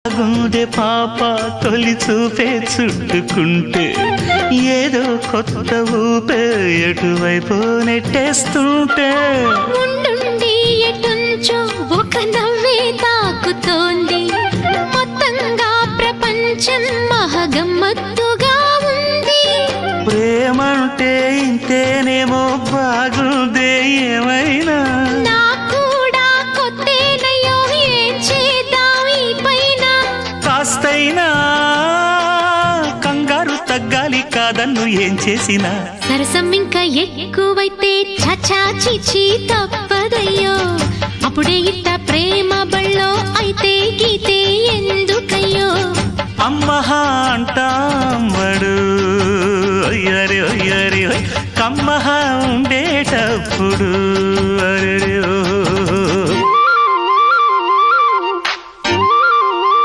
గుండె పాప తొలి చూపే చుట్టుకుంటే ఏదో కొత్త ఊపే ఎటువైపు నెట్టేస్తుంటే ఉండుండి ఎటుంచో ఒక నవ్వే తాకుతోంది మొత్తంగా ప్రపంచం మహగమ్మత్తుగా ఉంది ప్రేమంటే ఇంతేనేమో బాగుందే ఏమైనా నాకూడా కొత్తేనయ్యో ఏం చేద్దాం ఈ పైన కాస్తైనా కంగారు తగ్గాలి కాదన్ను ఏం చేసినా సరసం ఇంకా ఎక్కువైతే చచా చిచి తప్పదయ్యో అప్పుడే ఇట్ట ప్రేమ బళ్ళో అయితే గీతే ఎందుకయ్యో అమ్మహా అంటాంబడు అయ్యరే అయ్యరే కమ్మహా ఉండేటప్పుడు అరే